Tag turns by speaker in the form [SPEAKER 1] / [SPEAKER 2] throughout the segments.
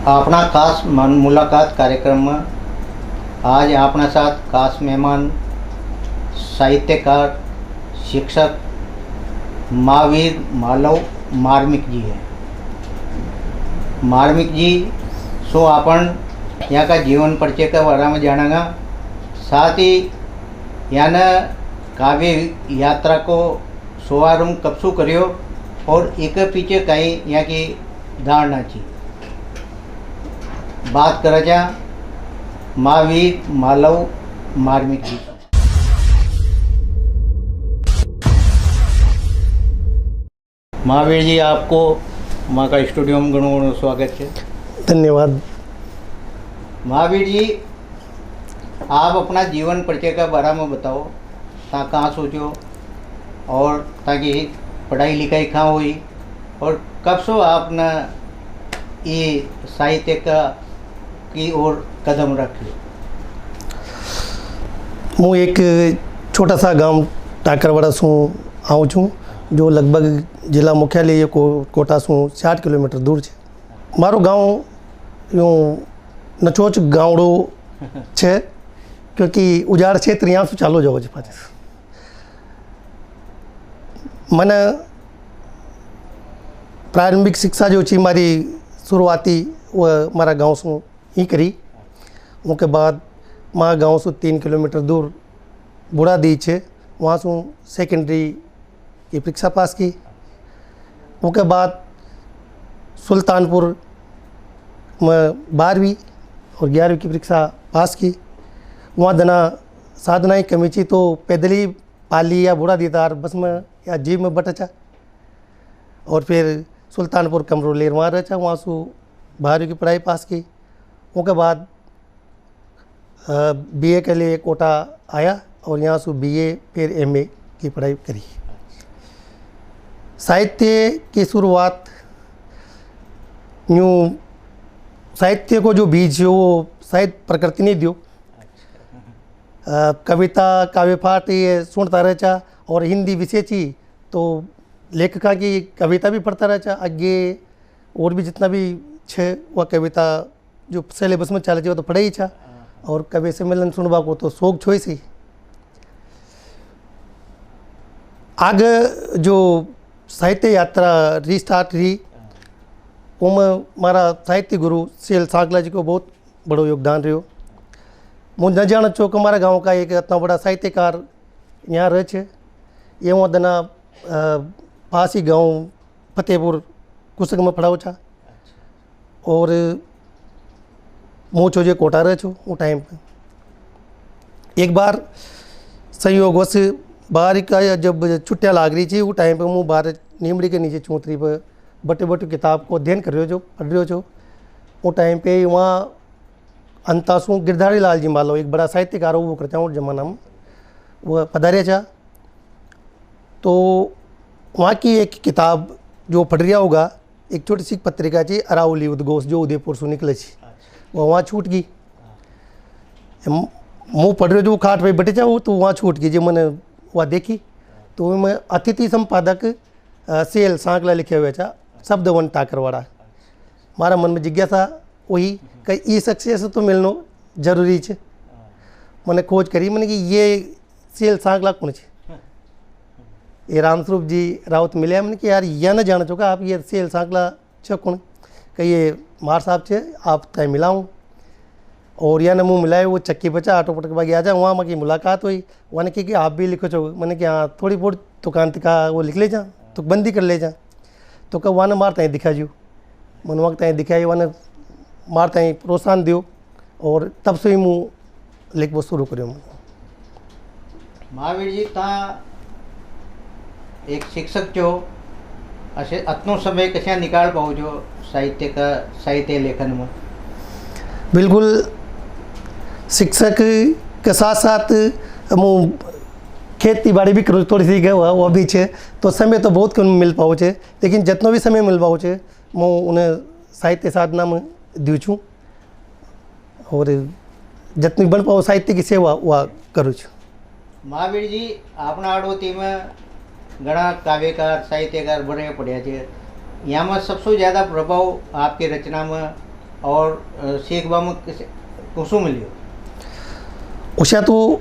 [SPEAKER 1] अपना खास मुलाकात कार्यक्रम में आज अपना साथ खास मेहमान साहित्यकार शिक्षक महावीर मालव मार्मिक जी है। मार्मिक जी सो अपन यहाँ का जीवन परिचय का बारे में जानेगा, साथ ही यहाँ काव्य यात्रा को शुभारंभ कब शू करियो और एक पीछे कहीं यहाँ की धारणा थी। बात करा जा महावीर मालव मार्मिक जी। महावीर जी, आपको माँ का स्टूडियो में घणो घणो स्वागत है।
[SPEAKER 2] धन्यवाद।
[SPEAKER 1] महावीर जी, आप अपना जीवन परिचय का बारे में बताओ। ता कहाँ सोचो और ताकि पढ़ाई लिखाई कहाँ हुई और कब से आपने ये साहित्य का की ओर कदम रखे।
[SPEAKER 2] मैं एक छोटा सा गांव टाकरवाड़ा से आऊँ छूँ, जो लगभग जिला मुख्यालय कोटा से 60 किलोमीटर दूर है। मारो गांव यूँ नचोच गाँवड़ो है, क्योंकि उजाड़ क्षेत्र यहाँ से चालू जाओ पास। मैंने प्रारंभिक शिक्षा जो थी मारी शुरुआती वह मारा गांव से ही करी। उसके बाद माँ गांव से 3 किलोमीटर दूर बुढ़ा दी है, वहाँ से सेकेंडरी की परीक्षा पास की। उसके बाद सुल्तानपुर में 12वीं और 11वीं की परीक्षा पास की। वहाँ दना साधना ही कमी थी, तो पैदल ही पाली या बूढ़ा दीदार बस में या जीप में बटा। और फिर सुल्तानपुर कमरोलेर वहाँ रहा, वहाँ से 12वीं की पढ़ाई पास की। उसके बाद बीए के लिए कोटा आया और यहाँ से बीए फिर एमए की पढ़ाई करी। साहित्य की शुरुआत यूँ, साहित्य को जो बीज है वो शायद प्रकृति ने दियो। कविता काव्य पाठ ये सुनता रहता और हिंदी विषय थी तो लेखका की कविता भी पढ़ता रहता। आगे और भी जितना भी छः वह कविता जो सिलेबस में चले वो तो पढ़े ही था, और कवि सम्मेलन सुनवा को तो शौक छो ही। आगे जो साहित्य यात्रा रिस्टार्ट रही, उसमें मारा साहित्य गुरु CL सांगला जी को बहुत बड़ो योगदान रहो। मुझे न जान चो कि हमारा गाँव का एक इतना बड़ा साहित्यकार यहाँ रहे छे। ये वहाँ दना पास ही गाँव फतेहपुर कुसक में पढ़ाओ था और मुँह छो जो कोटा रहे छो। वो टाइम पे एक बार संयोग से बाहर का जब छुट्टियाँ लाग रही थी, वो टाइम पे मुँह बाहर नीमड़ी के नीचे चौतरी पर बटे बटे किताब को अध्ययन कर रहे हो जो पढ़ रहे हो जो। वो टाइम पे वहाँ अंतासु गिरधारी लाल जी मालव एक बड़ा साहित्यकार वो करते हैं उस जमाना में, वह पधारे था। तो वहाँ की एक किताब जो पढ़ रहा होगा, एक छोटी सी पत्रिका थी अरावली उद्घोष जो उदयपुर से निकले थी, वो वहाँ छूट गई। मुँह पढ़ रहे जो खाट पे बैठे जा वो तो वहाँ छूट गई। जब मैंने वह देखी तो मैं अतिथि संपादक CL सांगला लिखे हुए था, शब्दवन टाकरवाड़ा। मारा मन में जिज्ञासा वही कि ई शख्सियत से तो मिलना जरूरी है। मैंने खोज करी, मैंने कि ये CL सांगला कौन है। ये रामस्वरूप जी राउत मिले। मैंने कि यार यह न जाना चुका आप ये CL सांगला छो कौन, कि ये मार साहब छे आप तय मिलाऊँ। और यह न मुँह मिलाए, वो चक्की बचा ऑटो पटक बागी आ जाए। वहाँ माँ की मुलाकात हुई। वहाँ ने कि आप भी लिखो चो। मैंने कि हाँ थोड़ी बहुत दुकान का वो लिख ले जा, तो बंदी कर ले जा। तो कब वहाँ ने मारता है दिखा जो मन वक्त दिखाई, वहाँ ने मारता है प्रोत्साहन दियो और तब से ही मुँह लिख वो शुरू करो।
[SPEAKER 1] महावीर जी, ता एक शिक्षक जो असे अतनो समय कशा निकाल पाओ जो साहित्य लेखन में।
[SPEAKER 2] बिल्कुल, शिक्षक के साथ साथ मुँह खेती बाड़ी भी करूँ थोड़ी सी गए वो भी छे, तो समय तो बहुत कम मिल पाओ छे। लेकिन जितना भी समय मिल पाओ छे मैं उन्हें साहित्य साधना में दूँ छूँ और जितनी बन पाओ साहित्य की सेवा वह करूँ छूँ।
[SPEAKER 1] महावीर जी, अपना आड़ोती में घना काव्यकार साहित्यकार बने पड़े थे। यहाँ में सबसे ज़्यादा प्रभाव आपकी रचना में और सीखवा में कुसु मिलियो?
[SPEAKER 2] उषा तो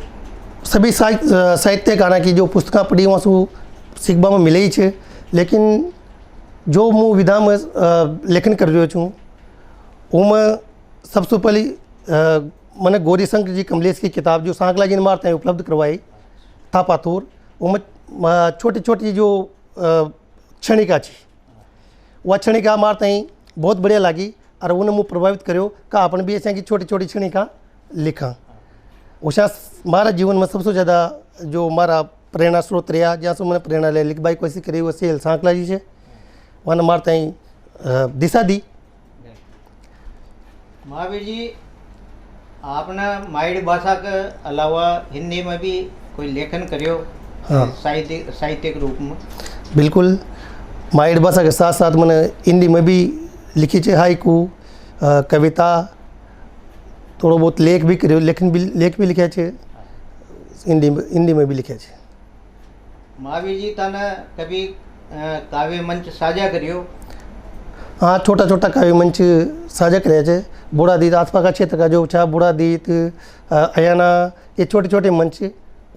[SPEAKER 2] सभी साहित्यकारा की जो पुस्तक पढ़ी वहाँ सु सीखवा में मिले ही छे, लेकिन जो मु विधा में लेखन कर रह्यो छूँ उनमें सबसे पहली मैंने गौरी शंकर जी कमलेश की किताब जो सांकला जी ने मारते हैं उपलब्ध करवाई था पाथोर, उनमें छोटी छोटी जो क्षणिका थी वह क्षणिका मारते ही बहुत बढ़िया लगी और उन्हें मुझे प्रभावित करो का अपन भी ऐसे की छोटी छोटी क्षणिका लिखा। उषा मारा जीवन में सबसे ज़्यादा जो मारा प्रेरणा स्रोत रहा जहाँ से मैंने प्रेरणा ले लिख भाई कोशिश करी वो सेल सांकला जी से वहाँ मारते ही दिशा दी।
[SPEAKER 1] महावीर जी, आपने माइड भाषा के अलावा हिंदी में भी कोई लेखन करियो?
[SPEAKER 2] हाँ,
[SPEAKER 1] साहित्यिक रूप में?
[SPEAKER 2] बिल्कुल, माइड भाषा के साथ साथ मैंने हिंदी में भी लिखी है हाइकू, कविता, थोड़ा बहुत लेख भी करियो, लेख भी लिखे छे हिंदी में भी लिखे छे।
[SPEAKER 1] महावीर जी, तने कभी काव्य मंच साझा करियो?
[SPEAKER 2] हाँ, छोटा छोटा काव्य मंच साझा करे छे। बुढ़ादीत आसपास का क्षेत्र का जो था बुढ़ादीत, अयाना, ये छोटे छोटे मंच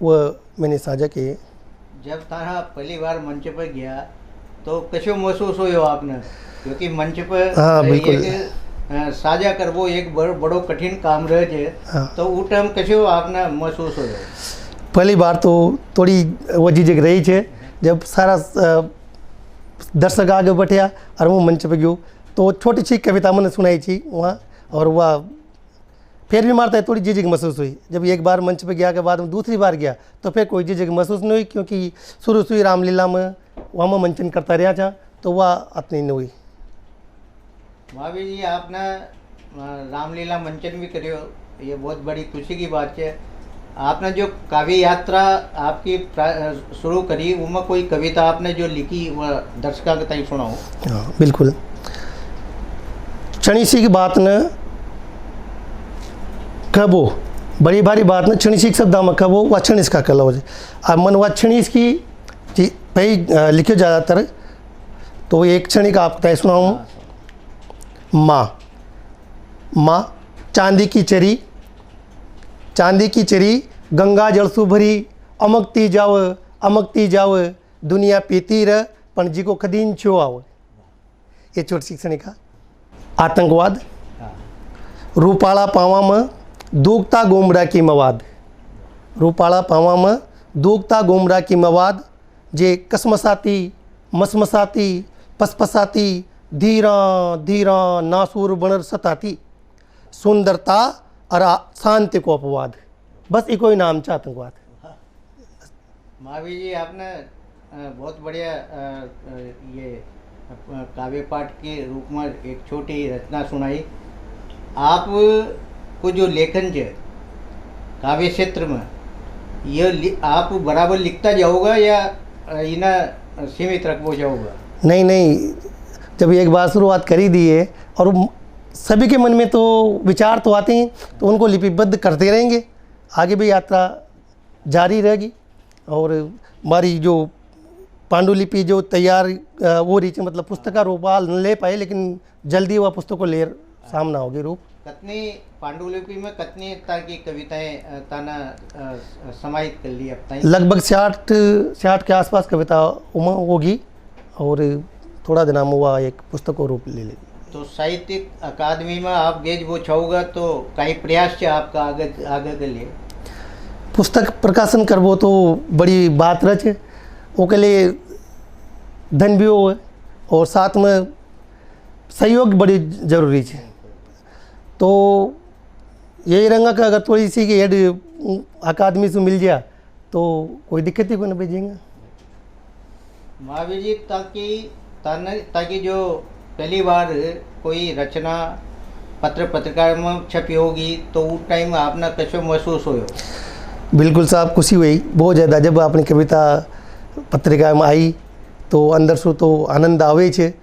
[SPEAKER 2] वो मैंने साझा किए।
[SPEAKER 1] जब तारा पहली बार मंच पर गया तो कैसे महसूस हो आपने? क्योंकि मंच पर
[SPEAKER 2] हाँ, बिल्कुल
[SPEAKER 1] साझा करवो एक बड़ो कठिन काम रहे छे।
[SPEAKER 2] हाँ।
[SPEAKER 1] तो वो टाइम कैसे आपने महसूस हो?
[SPEAKER 2] पहली बार तो थोड़ी वो झिझक रही है, जब सारा दर्शक आगे बैठा और वो मंच पे गयो तो छोटी सी कविता मैंने सुनाई थी वहाँ, और वह फिर भी मारता है थोड़ी झिझक महसूस हुई। जब एक बार मंच पे गया के बाद में दूसरी बार गया तो फिर कोई झिझक महसूस नहीं हुई, क्योंकि शुरू से ही रामलीला में वहाँ में मंचन करता रहा था तो वह अपनी नहीं हुई।
[SPEAKER 1] महावीर जी, आपने रामलीला मंचन भी करियो, ये बहुत बड़ी खुशी की बात है। आपने जो काव्य यात्रा आपकी शुरू करी उनमें कोई कविता आपने जो लिखी वह दर्शकों के ताई सुनाओ?
[SPEAKER 2] हाँ, बिल्कुल। क्षणिसी की बात न कबो, बड़ी भारी बात न क्षणिसी शब्द में कबो वह क्षणिस का कला हो जाए। अब मन वह क्षणिस की भाई लिखियो ज़्यादातर, तो एक क्षणिक आप तय सुनाऊँ। माँ चांदी की चरी, चांदी की चरी गंगा जल सु भरी, अमकती जाव दुनिया पीती रह पण जी को खदीन छो आव। ये छोटी सी क्षणिका। आतंकवाद, रूपाला पावा में दूगता गोमड़ा की मवाद, रूपाला पावा में दूगता गोमड़ा की मवाद, जे कसमसाती मसमसाती पसपसाती धीरा धीरा नासूर बनर सताती, सुंदरता और शांति को अपवाद। बस एक ही नाम था आतंकवाद।
[SPEAKER 1] महावीर जी, आपने बहुत बढ़िया ये काव्य पाठ के रूप में एक छोटी रचना सुनाई। आप को जो लेखन है काव्य क्षेत्र में, ये आप बराबर लिखता जाओगा या इन्हें सीमित रखो जाओगा?
[SPEAKER 2] नहीं, जब एक बार शुरुआत करी दी है और सभी के मन में तो विचार तो आते हैं तो उनको लिपिबद्ध करते रहेंगे, आगे भी यात्रा जारी रहेगी। और हमारी जो पांडुलिपि जो तैयार वो रही, मतलब पुस्तक का रूप न ले पाए, लेकिन जल्दी वह पुस्तक को ले सामना होगी रूप।
[SPEAKER 1] कितनी पांडुलिपि में कितनी तरह की कविताएं ताना समाहित कर ली अब तक?
[SPEAKER 2] लगभग 60 के आसपास कविता उमा होगी और थोड़ा दिन में वह एक पुस्तक को रूप ले लेगी।
[SPEAKER 1] तो साहित्यिक अकादमी में आप गेज वो छाओगा तो कई प्रयास है आपका आगे के लिए?
[SPEAKER 2] पुस्तक प्रकाशन करवो तो बड़ी बात रहे, वो के लिए धन भी हो और साथ में सहयोग बड़ी जरूरी है। तो यही रंगा का अगर थोड़ी सी की हेड अकादमी से मिल गया तो कोई दिक्कत ही कोई नहीं भेजेंगे।
[SPEAKER 1] महावीर जी, ताकि जो पहली बार कोई रचना पत्रिका में छपी होगी तो उस टाइम आपने कैसे महसूस हो?
[SPEAKER 2] बिल्कुल साहब, खुशी हुई बहुत ज़्यादा जब अपनी कविता पत्रिका में आई तो अंदर से तो आनंद आवे छे।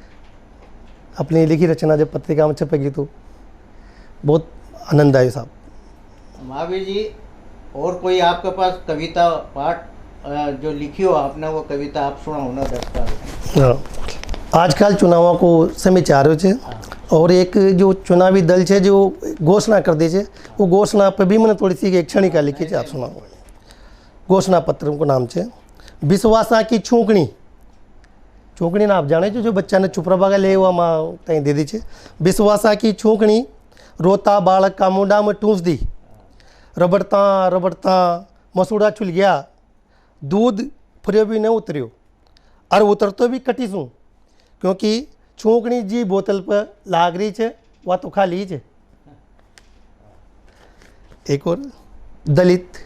[SPEAKER 2] अपनी लिखी रचना जब पत्रिका में छपेगी तो बहुत आनंद आए साहब।
[SPEAKER 1] महावीर जी, और कोई आपके पास कविता पाठ जो लिखी हो आपने, वो कविता आप सुनाओ ना दर्शकों?
[SPEAKER 2] आजकल चुनावों को समय चाह रहे थे और एक जो चुनावी दल है जो घोषणा कर दी है वो घोषणा पर भी मैंने थोड़ी सी एक क्षणिका लिखी है, आप सुनाओ। घोषणा पत्र को नाम है विश्वासा की छूकणी। छूकणी ना आप जाने जो बच्चा ने चुप रहा ले हुआ माँ तई दे दी है। विश्वासा की छूकणी रोता बालक का मुंडा में टूस दी, रबड़ता रबड़ता मसूड़ा छुल गया, दूध फरियो भी न उतरियो और उतरतो भी कटी सूँ, क्योंकि छूकणी जी बोतल पर लाग रही है वह तो खा लीजिए। एक और दलित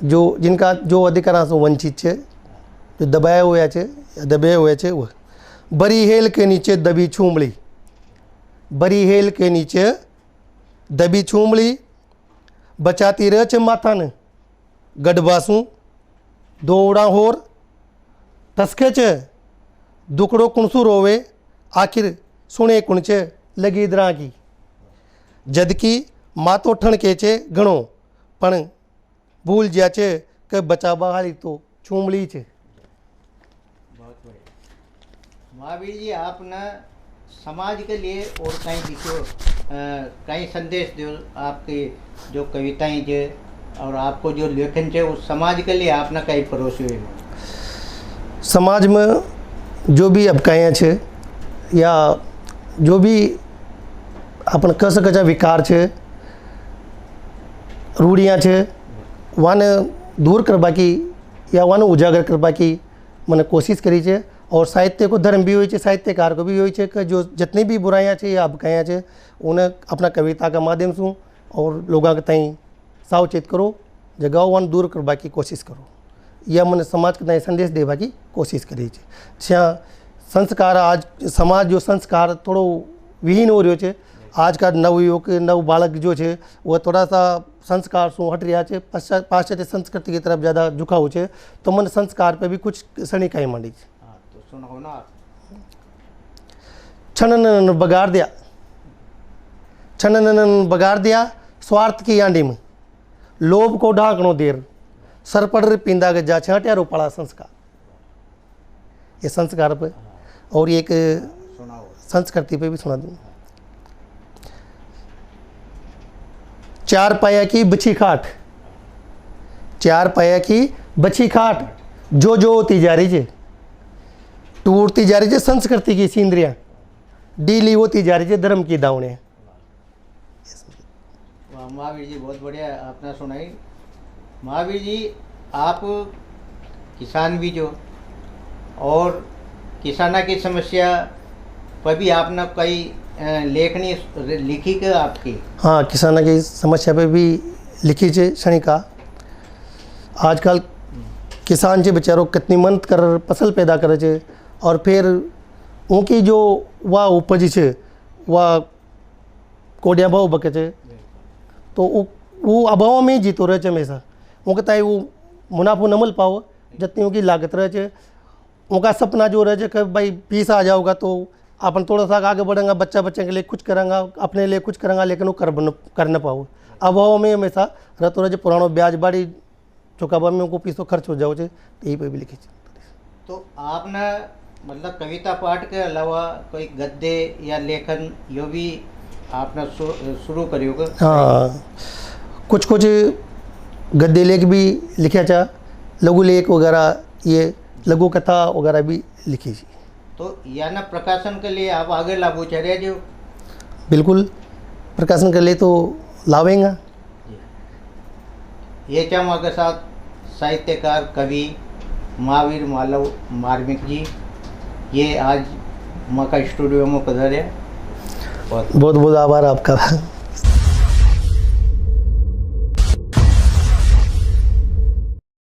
[SPEAKER 2] जो जिनका जो अधिकारा से वंचित है, जो दबाया हुआ है या दबे हुए है, वह बरी हेल के नीचे दबी छूमड़ी, बरी हेल के नीचे दबी छूमड़ी बचाती रह माथा ने गडबासू दौड़ा होर टसके च दुकड़ो कुणसू रोवे आखिर सुने कुणचे लगी दरा की, जदकि मातो ठणके चे घणो पण भूल ज्या चे के बचावा हाली तो छूमड़ी छे।
[SPEAKER 1] बहुत बढ़िया महावीर जी, आपने समाज के लिए और कहीं लिखो, कहीं संदेश दो, आपकी जो कविताएं जो और आपको जो लेखन है उस समाज के लिए आपने कहीं परोसे हुए हो।
[SPEAKER 2] समाज में जो भी अबकाया है या जो भी अपन कह सके विकार है, रूढ़ियाँ है, वाने दूर करवा की या वाने उजागर करवा की मैंने कोशिश करी है। और साहित्य को धर्म भी हुई है, साहित्यकार को भी हुई है कि जो जितनी भी बुराइयाँ है या अबकाया है उन्हें अपना कविता का माध्यम से और लोगों के तई सावचेत करो, जगाओ वन दूर करवा की कोशिश करो, या मैंने समाज के तई संदेश देवा की कोशिश करी है। छा संस्कार आज समाज जो संस्कार थोड़ो विहीन हो रही है, आज का नवयुवक नव बालक जो है वह थोड़ा सा संस्कार से हट रहा है, पाश्चात्य संस्कृति की तरफ ज़्यादा झुकाव है। तो मन संस्कार पे भी कुछ सणिकाई मांडी
[SPEAKER 1] तो सुनो ना।
[SPEAKER 2] छनन बगाड़ दिया, छनन बगाड़ दिया स्वार्थ की आंडी में, लोभ को ढाकनो देर, सर पड़ पींदा गजा छाट्यारो पड़ा संस्कार। ये संस्कार पे और एक संस्कृति पे भी सुना दूँ। चार पाया की बची खाट, चार पाया की बची खाट जो जो होती जा रही है, टूटती जा रही है संस्कृति की सींदरियाँ, डीली होती जा रही है धर्म की दावने।
[SPEAKER 1] महावीर जी बहुत बढ़िया आपने सुनाई। महावीर जी, आप किसान भी जो और किसाना की समस्या पर भी आपने कई लेखनी लिखी के आपकी।
[SPEAKER 2] हाँ, किसाना की समस्या पे भी लिखी है क्षणिका। आजकल किसान जे बेचारो कितनी मेहनत कर फसल पैदा करे छे और फिर उनकी जो वह उपज है वह कोडिया भाव बके छे, तो वो अभाव में ही जीतो रहे हमेशा। उनके ताई वो मुनाफो न मिल पाओ जितनी उनकी लागत रहे, उनका सपना जो रहे कि भाई पीस आ जाओगा तो अपन थोड़ा सा आगे बढ़ेंगे, बच्चे के लिए कुछ करेंगे, अपने लिए कुछ करेंगे, लेकिन वो कर न पाओ। अभाव में हमेशा रहते रहे, पुरानो ब्याज बाड़ी चुकावा में उनको पीसो खर्च हो जाओ, यही पे भी लिखी।
[SPEAKER 1] तो आपने मतलब कविता पाठ के अलावा कोई गद्य या लेखन यो भी आपने शुरू करियो का?
[SPEAKER 2] हाँ, कुछ गद्य लेख भी लिखा था, लघु लेख वगैरह, ये लघु कथा वगैरह भी लिखी थी।
[SPEAKER 1] तो या ना प्रकाशन के लिए आप आगे लागू चाह रहे जो?
[SPEAKER 2] बिल्कुल, प्रकाशन के लिए तो लावेंगे।
[SPEAKER 1] ये चम के साथ साहित्यकार कवि महावीर मालव मार्मिक जी, ये आज माँ का स्टूडियो में पधारे।
[SPEAKER 2] बहुत बहुत आभार आपका।